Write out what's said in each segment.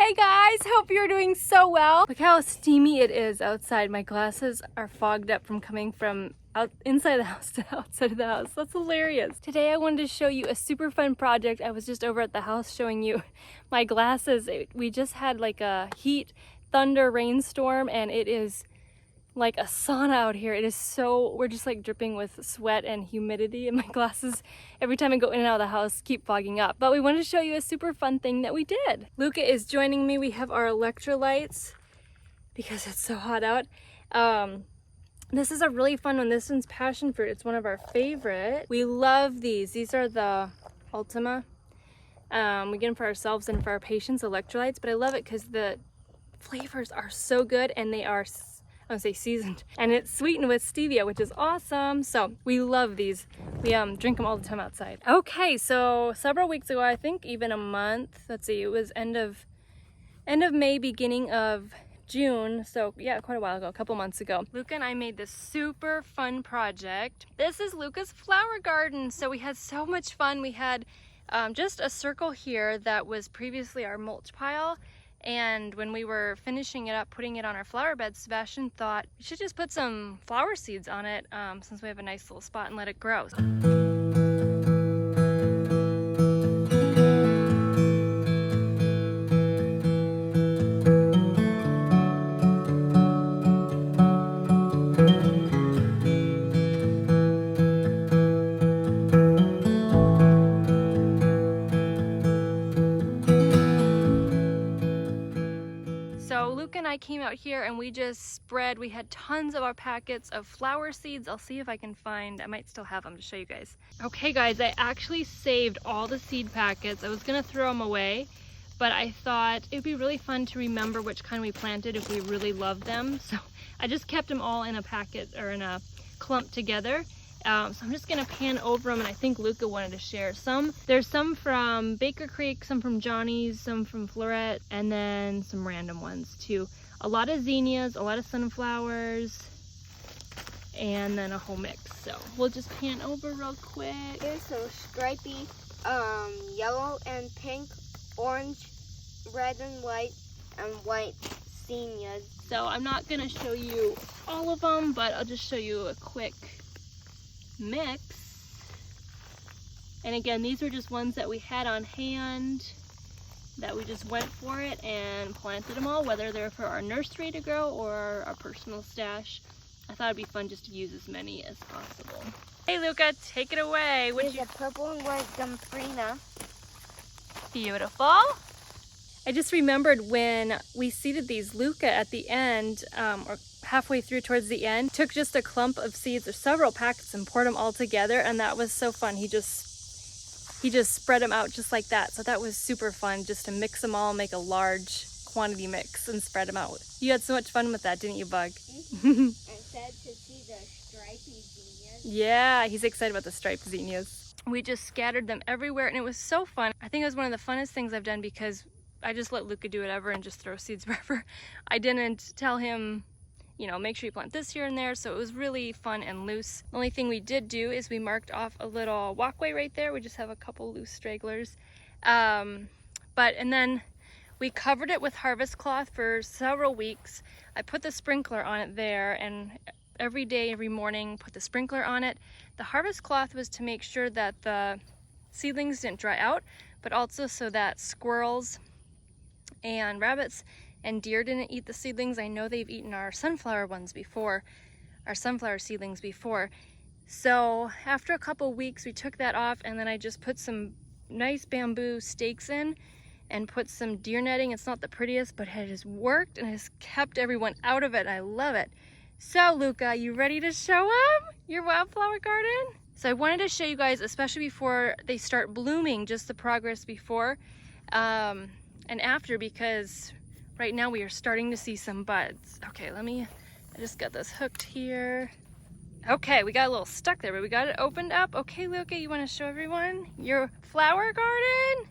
Hey guys, hope you're doing so well. Look how steamy it is outside. My glasses are fogged up from coming from inside the house to outside of the house. That's hilarious. Today I wanted to show you a super fun project. I was just over at the house showing you my glasses. We just had like a heat, thunder, rainstorm, and it is like a sauna out here. It is so, we're just like dripping with sweat and humidity, and my glasses, every time I go in and out of the house, keep fogging up. But we wanted to show you a super fun thing that we did. Luca is joining me. We have our electrolytes because it's so hot out. This is a really fun one. This one's passion fruit. It's one of our favorite. We love these. These are the Ultima. We get them for ourselves and for our patients, electrolytes, but I love it because the flavors are so good and they are, I would say seasoned, and it's sweetened with stevia, which is awesome. So we love these. We drink them all the time outside. Okay, so several weeks ago, I think even a month, let's see, it was end of May, beginning of June, so yeah, quite a while ago, a couple months ago, Luca and I made this super fun project. This is Luca's flower garden. So we had so much fun. We had just a circle here that was previously our mulch pile. And when we were finishing it up, putting it on our flower bed, Sebastian thought we should just put some flower seeds on it since we have a nice little spot and let it grow. So Luke and I came out here and we just spread, we had tons of our packets of flower seeds. I'll see if I can find, I might still have them to show you guys. Okay guys, I actually saved all the seed packets. I was gonna throw them away, but I thought it'd be really fun to remember which kind we planted if we really loved them. So I just kept them all in a packet or in a clump together. So I'm just gonna pan over them, and I think Luca wanted to share some. There's some from Baker Creek, some from Johnny's, some from Floret, and then some random ones too. A lot of zinnias, a lot of sunflowers, and then a whole mix. So we'll just pan over real quick. Here's some stripy, yellow and pink, orange, red and white zinnias. So I'm not gonna show you all of them, but I'll just show you a quick mix. And again, these were just ones that we had on hand that we just went for it and planted them all, whether they're for our nursery to grow or our personal stash. I thought it'd be fun just to use as many as possible. Hey Luca, take it away. There's a purple and white Dumfrina. Beautiful. I just remembered when we seeded these, Luca at the end, or halfway through towards the end, took just a clump of seeds or several packets and poured them all together, and that was so fun. He just spread them out just like that. So that was super fun, just to mix them all, make a large quantity mix and spread them out. You had so much fun with that, didn't you, Bug? I'm sad to see the stripy zinnias. Yeah, he's excited about the striped zinnias. We just scattered them everywhere, and it was so fun. I think it was one of the funnest things I've done because I just let Luca do whatever and just throw seeds wherever. I didn't tell him, you know, make sure you plant this here and there, so it was really fun and loose. The only thing we did do is we marked off a little walkway right there. We just have a couple loose stragglers. And then we covered it with harvest cloth for several weeks. I put the sprinkler on it there, and every day, every morning, put the sprinkler on it. The harvest cloth was to make sure that the seedlings didn't dry out, but also so that squirrels and rabbits and deer didn't eat the seedlings. I know they've eaten our sunflower ones before, our sunflower seedlings before. So after a couple weeks, we took that off, and then I just put some nice bamboo stakes in and put some deer netting. It's not the prettiest, but it has worked and has kept everyone out of it. I love it. So Luca, you ready to show them your wildflower garden? So I wanted to show you guys, especially before they start blooming, just the progress before and after, because right now we are starting to see some buds. Okay, I just got this hooked here. Okay, we got a little stuck there, but we got it opened up. Okay, Luca, you want to show everyone your flower garden?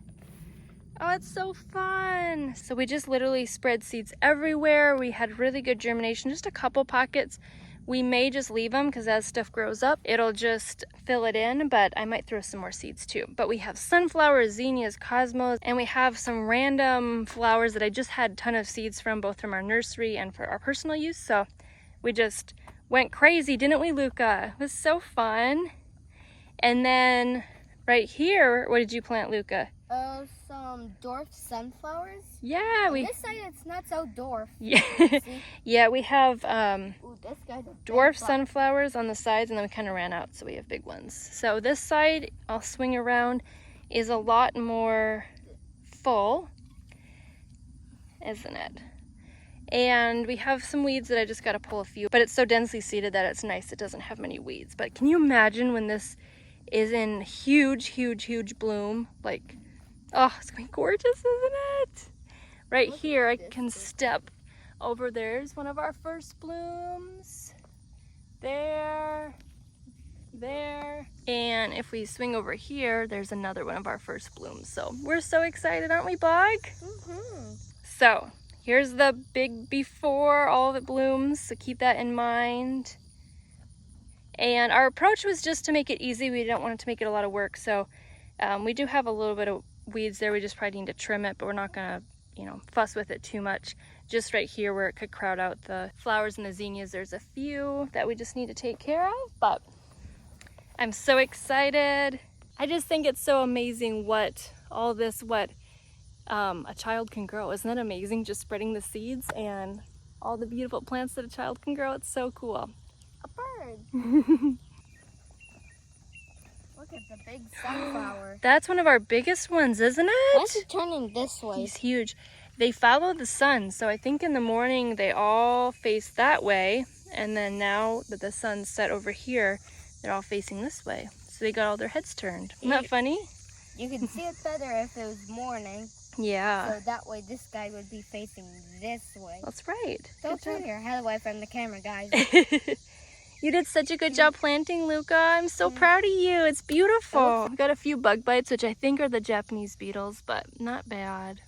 Oh, it's so fun. So we just literally spread seeds everywhere. We had really good germination, just a couple pockets We may just leave them because as stuff grows up, it'll just fill it in, but I might throw some more seeds too. But we have sunflowers, zinnias, cosmos, and we have some random flowers that I just had a ton of seeds from, both from our nursery and for our personal use. So we just went crazy, didn't we, Luca? It was so fun. And then right here, what did you plant, Luca? Some dwarf sunflowers. Yeah, On this side, it's not so dwarf. Yeah, yeah, we have Ooh, this guy's a dwarf sunflowers on the sides, and then we kind of ran out, so we have big ones. So this side, I'll swing around, is a lot more full, isn't it? And we have some weeds that I just got to pull a few, but it's so densely seeded that it's nice. It doesn't have many weeds. But can you imagine when this is in huge, huge, huge bloom? Like, oh, it's gonna be gorgeous, isn't it? Right here, I can step over. There's one of our first blooms. There. And if we swing over here, there's another one of our first blooms. So we're so excited, aren't we, Bog? Mm-hmm. So here's the big before all of it blooms, so keep that in mind. And our approach was just to make it easy. We didn't want it to make it a lot of work. So we do have a little bit of weeds there. We just probably need to trim it, but we're not gonna, fuss with it too much. Just right here where it could crowd out the flowers and the zinnias, there's a few that we just need to take care of, but I'm so excited. I just think it's so amazing what a child can grow. Isn't that amazing? Just spreading the seeds and all the beautiful plants that a child can grow. It's so cool. A bird. Look at the big sunflower. That's one of our biggest ones, isn't it? Why's he turning this way? He's huge. They follow the sun, so I think in the morning they all face that way, and then now that the sun's set over here, they're all facing this way. So they got all their heads turned. Isn't that funny? You can see it better if it was morning. Yeah. So that way this guy would be facing this way. That's right. Don't turn your head away from the camera, guys. You did such a good job planting, Luca. I'm so proud of you. It's beautiful. We got a few bug bites, which I think are the Japanese beetles, but not bad.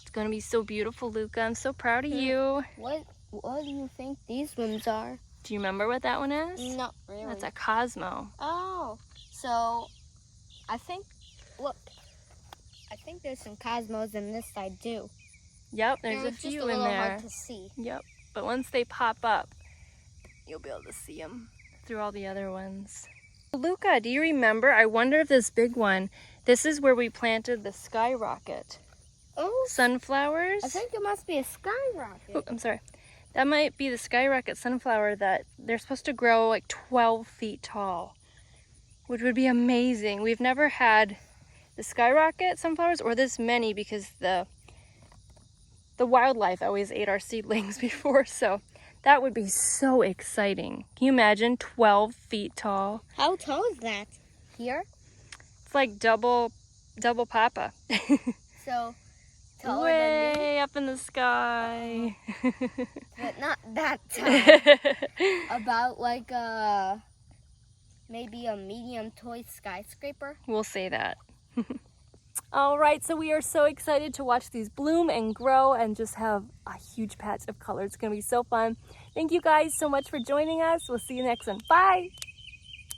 It's gonna be so beautiful, Luca. I'm so proud of you. What do you think these ones are? Do you remember what that one is? Not really. That's a Cosmo. Oh, so I think, look, I think there's some cosmos in this side too. Yep, there's a It's few just a in little there. hard to see. Yep, but once they pop up, you'll be able to see them through all the other ones. Luca, do you remember? I wonder if this big one, this is where we planted the skyrocket. Oh, Sunflowers? I think it must be a skyrocket. Oh, I'm sorry. That might be the skyrocket sunflower that they're supposed to grow like 12 feet tall, which would be amazing. We've never had the skyrocket sunflowers or this many because the wildlife always ate our seedlings before, so that would be so exciting. Can you imagine 12 feet tall? How tall is that? Here? It's like double Papa. So, taller than me, Way up in the sky. but not that tall. About like maybe a medium toy skyscraper. We'll say that. All right, so we are so excited to watch these bloom and grow and just have a huge patch of color. It's going to be so fun. Thank you guys so much for joining us. We'll see you next one. Bye.